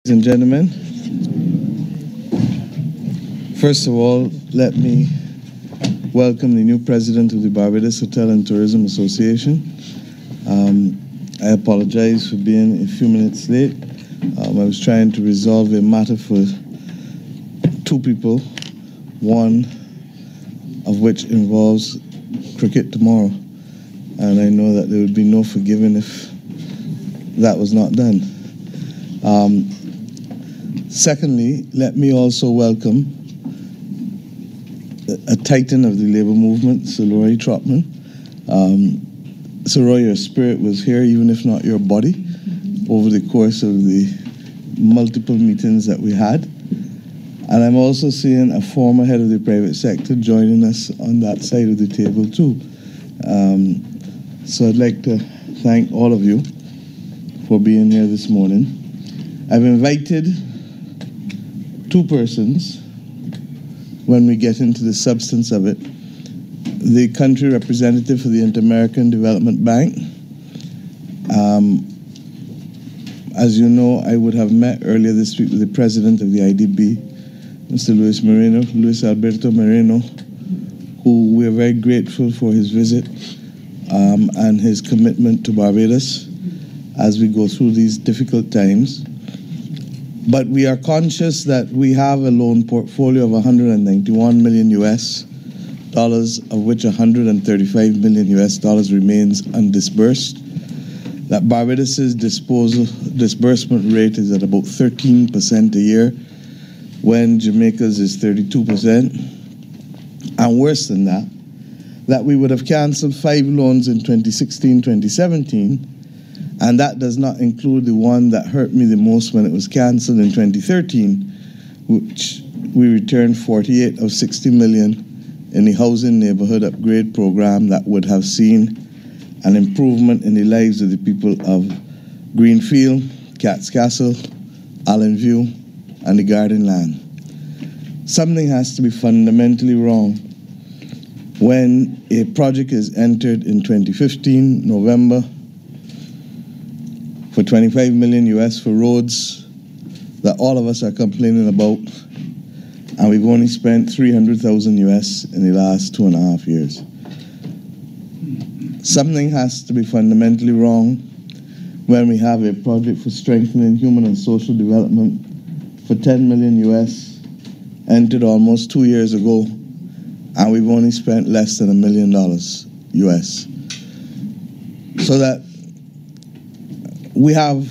Ladies and gentlemen, first of all, let me welcome the new president of the Barbados Hotel and Tourism Association. I apologize for being a few minutes late. I was trying to resolve a matter for two people, one of which involves cricket tomorrow. And I know that there would be no forgiving if that was not done. Secondly, let me also welcome a titan of the labor movement, Sir Roy Trotman. Sir Roy, your spirit was here, even if not your body, over the course of the multiple meetings that we had. And I'm also seeing a former head of the private sector joining us on that side of the table too. So I'd like to thank all of you for being here this morning. I've invited two persons when we get into the substance of it. The country representative for the Inter-American Development Bank. As you know, I would have met earlier this week with the president of the IDB, Mr. Luis Alberto Moreno, who we are very grateful for his visit and his commitment to Barbados as we go through these difficult times. But we are conscious that we have a loan portfolio of 191 million US dollars, of which 135 million US dollars remains undisbursed. That Barbados's disbursement rate is at about 13% a year, when Jamaica's is 32%. And worse than that, that we would have cancelled 5 loans in 2016-2017, and that does not include the one that hurt me the most when it was cancelled in 2013, which we returned 48 of 60 million in the housing neighborhood upgrade program that would have seen an improvement in the lives of the people of Greenfield, Cat's Castle, Allen View, and the Garden Land. Something has to be fundamentally wrong when a project is entered in 2015, November, for 25 million US for roads that all of us are complaining about, and we've only spent 300,000 US in the last 2.5 years. Something has to be fundamentally wrong when we have a project for strengthening human and social development for 10 million US entered almost 2 years ago, and we've only spent less than $1 million US. So that we have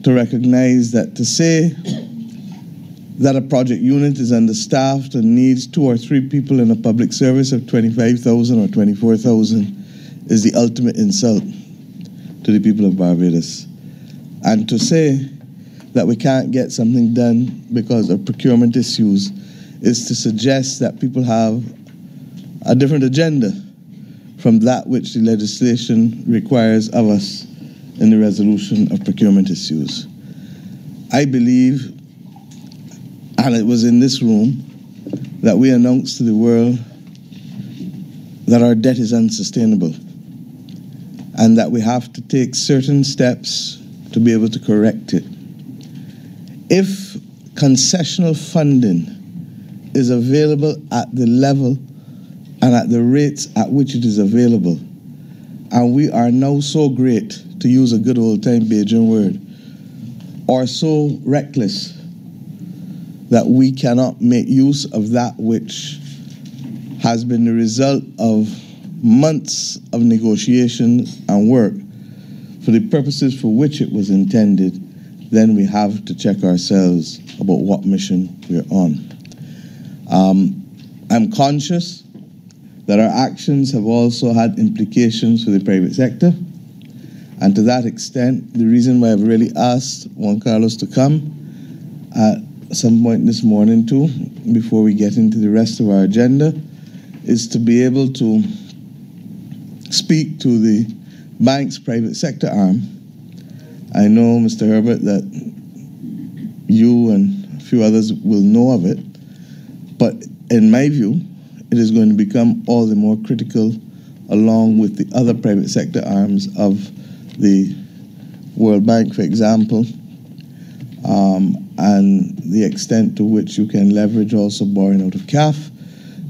to recognize that to say that a project unit is understaffed and needs 2 or 3 people in a public service of 25,000 or 24,000 is the ultimate insult to the people of Barbados. And to say that we can't get something done because of procurement issues is to suggest that people have a different agenda from that which the legislation requires of us in the resolution of procurement issues. I believe, and it was in this room, that we announced to the world that our debt is unsustainable and that we have to take certain steps to be able to correct it. If concessional funding is available at the level and at the rates at which it is available, and we are now so great, to use a good old-time Bajan word, or so reckless that we cannot make use of that which has been the result of months of negotiation and work for the purposes for which it was intended, then we have to check ourselves about what mission we're on. I'm conscious that our actions have also had implications for the private sector. And to that extent, the reason why I've really asked Juan Carlos to come at some point this morning too, before we get into the rest of our agenda, is to be able to speak to the bank's private sector arm. I know, Mr. Herbert, that you and a few others will know of it, but in my view, it is going to become all the more critical along with the other private sector arms of the World Bank, for example, and the extent to which you can leverage also borrowing out of CAF,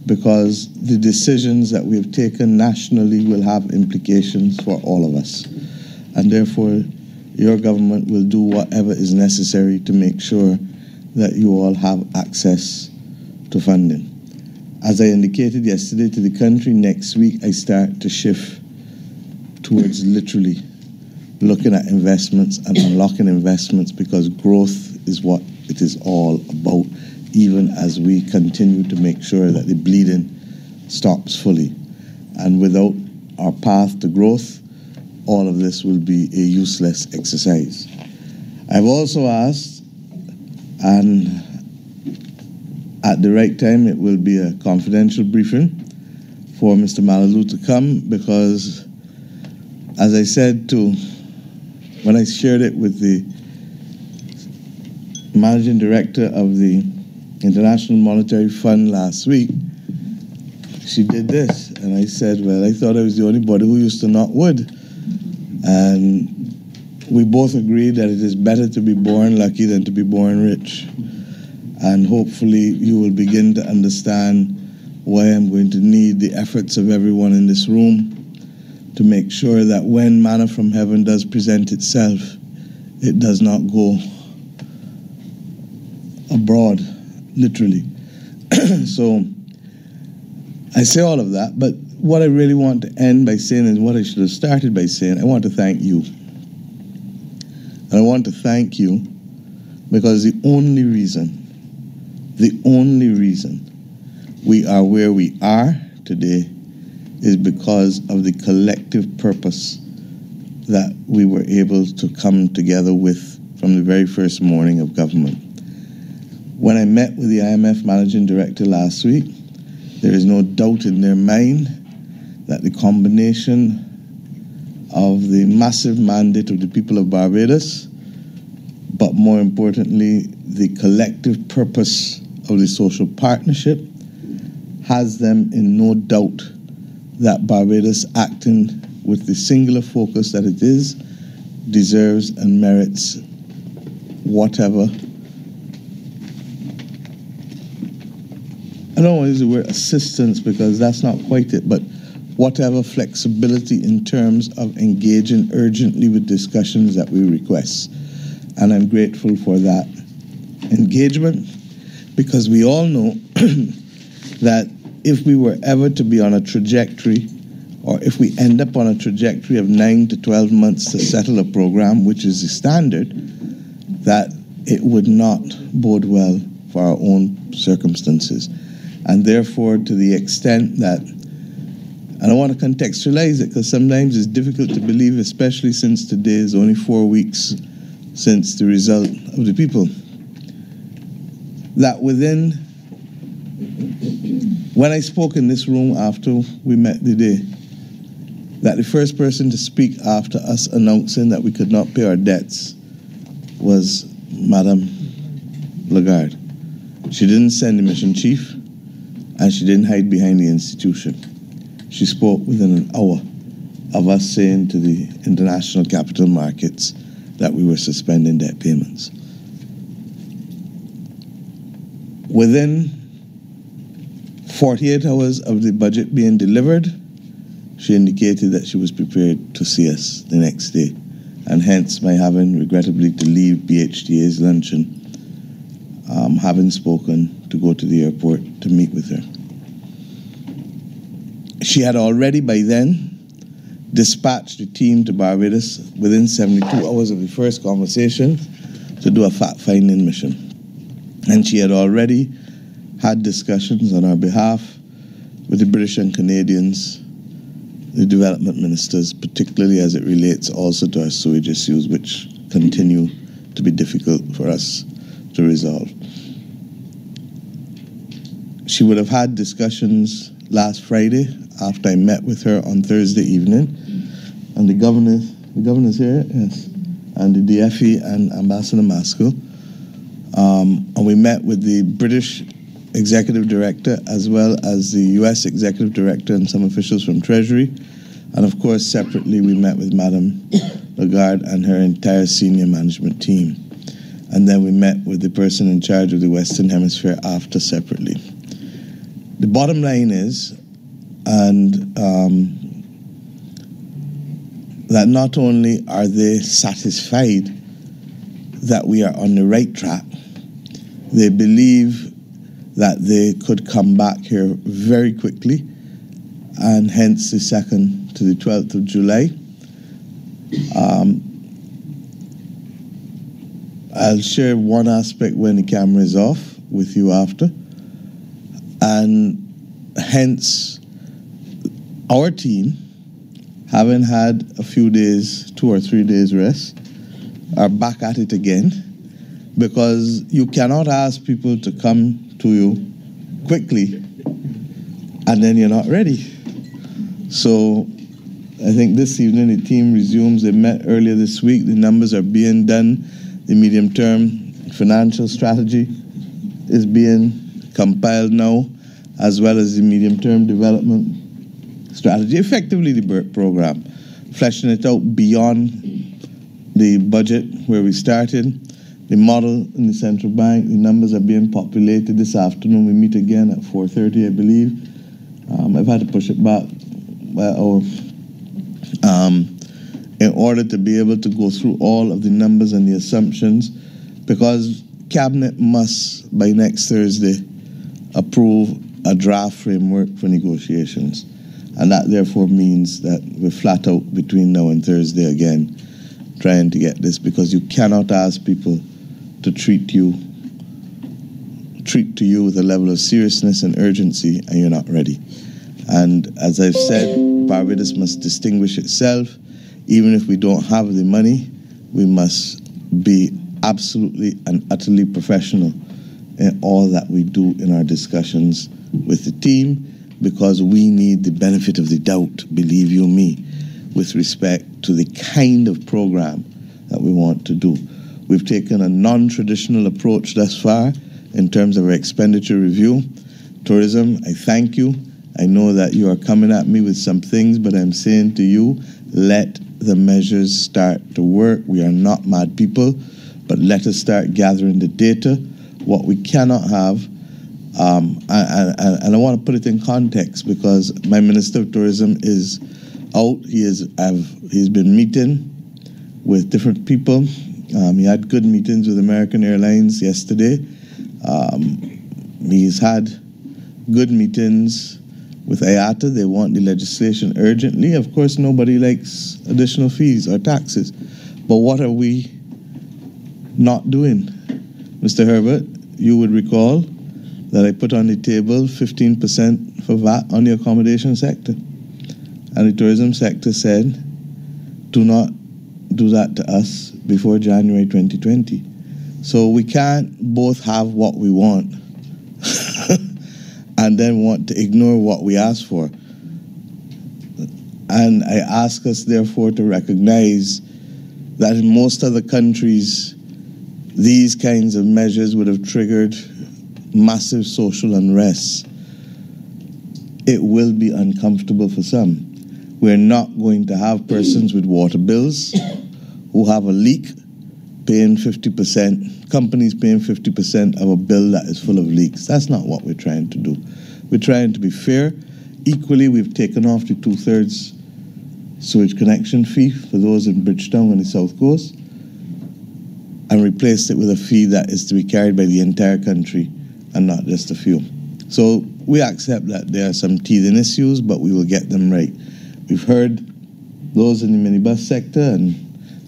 because the decisions that we have taken nationally will have implications for all of us. And therefore, your government will do whatever is necessary to make sure that you all have access to funding. As I indicated yesterday to the country, next week I start to shift towards literally looking at investments and unlocking investments, because growth is what it is all about, even as we continue to make sure that the bleeding stops fully. And without our path to growth, all of this will be a useless exercise. I've also asked, and at the right time it will be a confidential briefing, for Mr. Mottley to come, because as I said when I shared it with the managing director of the International Monetary Fund last week, she did this, and I said, well, I thought I was the only body who used to knock wood. And we both agreed that it is better to be born lucky than to be born rich. And hopefully you will begin to understand why I'm going to need the efforts of everyone in this room to make sure that when manna from heaven does present itself, it does not go abroad, literally. So I say all of that, but what I really want to end by saying is what I should have started by saying. I want to thank you. And I want to thank you because the only reason we are where we are today is because of the collective purpose that we were able to come together with from the very first morning of government. When I met with the IMF Managing Director last week, there is no doubt in their mind that the combination of the massive mandate of the people of Barbados, but more importantly, the collective purpose of the social partnership, has them in no doubt that Barbados, acting with the singular focus that it is, deserves and merits whatever. I don't want to use the word assistance because that's not quite it, but whatever flexibility in terms of engaging urgently with discussions that we request. And I'm grateful for that engagement, because we all know that if we were ever to be on a trajectory, or if we end up on a trajectory of 9 to 12 months to settle a program, which is the standard, that it would not bode well for our own circumstances. And therefore, to the extent that, and I want to contextualize it because sometimes it's difficult to believe, especially since today is only 4 weeks since the result of the people, that when I spoke in this room after we met the day, that the first person to speak after us announcing that we could not pay our debts was Madame Lagarde. She didn't send the mission chief, and she didn't hide behind the institution. She spoke within an hour of us saying to the international capital markets that we were suspending debt payments. Within 48 hours of the budget being delivered, she indicated that she was prepared to see us the next day, and hence my having, regrettably, to leave BHTA's luncheon, having spoken to go to the airport to meet with her. She had already by then dispatched the team to Barbados within 72 hours of the first conversation to do a fact-finding mission. And she had already had discussions on our behalf with the British and Canadians, the development ministers, particularly as it relates also to our sewage issues, which continue to be difficult for us to resolve. She would have had discussions last Friday after I met with her on Thursday evening, and the governor's here, yes, and the DFE and Ambassador Masco, and we met with the British Executive Director as well as the US Executive Director and some officials from Treasury, and of course separately we met with Madame Lagarde and her entire senior management team. and then we met with the person in charge of the Western Hemisphere after separately. The bottom line is, that not only are they satisfied that we are on the right track, they believe that they could come back here very quickly, and hence the 2nd to the 12th of July. I'll share one aspect when the camera is off with you after, and hence our team, having had a few days, 2 or 3 days rest, are back at it again, because you cannot ask people to come to you quickly and then you're not ready. So I think this evening the team resumes. They met earlier this week. The numbers are being done. The medium-term financial strategy is being compiled now, as well as the medium-term development strategy, effectively the BERT program, fleshing it out beyond the budget where we started. The model in the central bank, the numbers are being populated. This afternoon we meet again at 4:30, I believe. I've had to push it back in order to be able to go through all of the numbers and the assumptions, because Cabinet must, by next Thursday, approve a draft framework for negotiations. And that therefore means that we're flat out between now and Thursday again, trying to get this, because you cannot ask people to treat to you with a level of seriousness and urgency and you're not ready. And as I've said, Barbados must distinguish itself. Even if we don't have the money, we must be absolutely and utterly professional in all that we do in our discussions with the team, because we need the benefit of the doubt, believe you me, with respect to the kind of program that we want to do. We've taken a non-traditional approach thus far in terms of our expenditure review. Tourism, I thank you. I know that you are coming at me with some things, but I'm saying to you, let the measures start to work. We are not mad people, but let us start gathering the data. What we cannot have, and I want to put it in context, because my Minister of Tourism is out. He's been meeting with different people. He had good meetings with American Airlines yesterday. He's had good meetings with IATA. They want the legislation urgently. Of course, nobody likes additional fees or taxes. But what are we not doing? Mr. Herbert, you would recall that I put on the table 15% for VAT on the accommodation sector. And the tourism sector said, do not do that to us before January 2020. So we can't both have what we want and then want to ignore what we ask for. And I ask us, therefore, to recognize that in most other countries, these kinds of measures would have triggered massive social unrest. It will be uncomfortable for some. We're not going to have persons with water bills who have a leak paying 50%, companies paying 50% of a bill that is full of leaks. That's not what we're trying to do. We're trying to be fair. Equally, we've taken off the 2/3 sewage connection fee for those in Bridgetown on the South Coast and replaced it with a fee that is to be carried by the entire country and not just a few. So we accept that there are some teething issues, but we will get them right. We've heard those in the minibus sector, and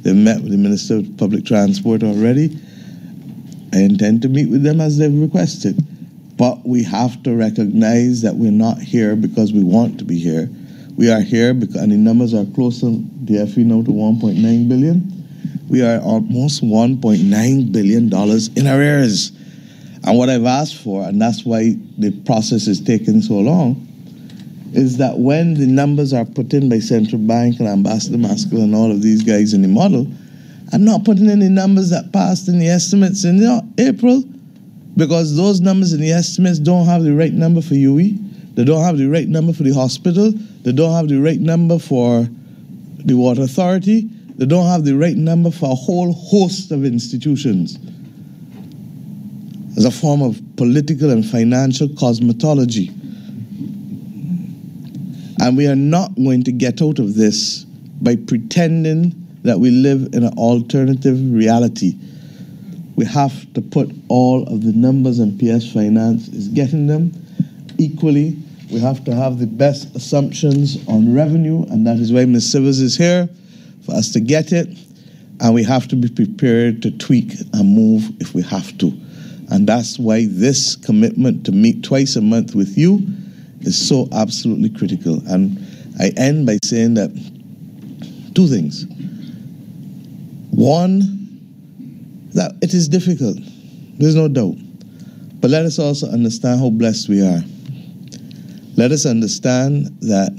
they've met with the Minister of Public Transport already. I intend to meet with them as they've requested. But we have to recognize that we're not here because we want to be here. We are here because, and the numbers are close on DFE now to 1.9 billion. We are almost $1.9 billion in arrears. And what I've asked for, and that's why the process is taking so long, is that when the numbers are put in by Central Bank and Ambassador Maskell and all of these guys in the model, I'm not putting in the numbers that passed in the estimates in April, because those numbers in the estimates don't have the right number for UE, they don't have the right number for the hospital, they don't have the right number for the Water Authority, they don't have the right number for a whole host of institutions. as a form of political and financial cosmetology. And we are not going to get out of this by pretending that we live in an alternative reality. We have to put all of the numbers, and PS Finance is getting them equally. We have to have the best assumptions on revenue, and that is why Ms. Sivers is here, for us to get it. And we have to be prepared to tweak and move if we have to. And that's why this commitment to meet twice a month with you is so absolutely critical. And I end by saying that two things. One, that it is difficult. There's no doubt. But let us also understand how blessed we are. Let us understand that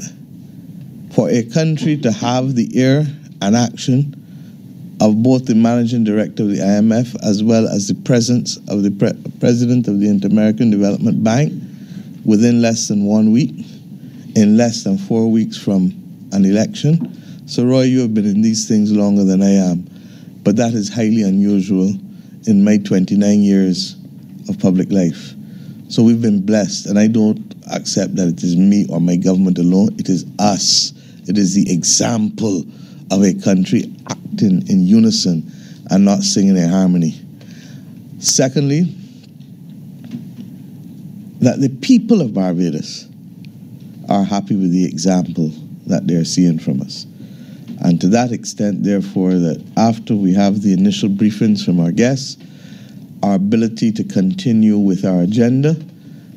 for a country to have the ear and action of both the managing director of the IMF as well as the presence of the president of the Inter-American Development Bank within less than 1 week, in less than 4 weeks from an election. So, Roy, you have been in these things longer than I am, but that is highly unusual in my 29 years of public life. So we've been blessed, and I don't accept that it is me or my government alone. It is us. It is the example of a country acting in unison and not singing in harmony. Secondly, that the people of Barbados are happy with the example that they're seeing from us. And to that extent, therefore, that after we have the initial briefings from our guests, our ability to continue with our agenda,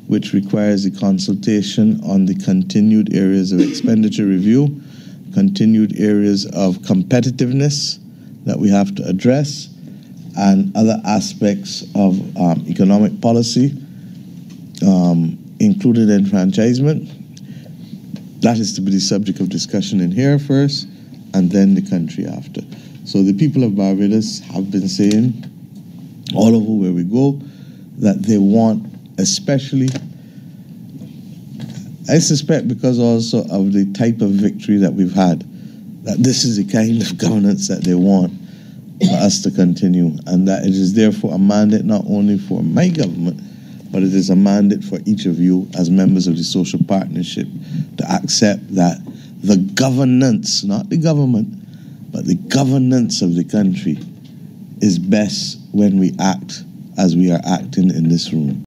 which requires a consultation on the continued areas of expenditure review, continued areas of competitiveness that we have to address, and other aspects of economic policy, included enfranchisement. That is to be the subject of discussion in here first, and then the country after. So the people of Barbados have been saying, all over where we go, that they want, especially, I suspect because also of the type of victory that we've had, that this is the kind of governance that they want for us to continue, and that it is therefore a mandate not only for my government, but it is a mandate for each of you as members of the social partnership to accept that the governance, not the government, but the governance of the country is best when we act as we are acting in this room.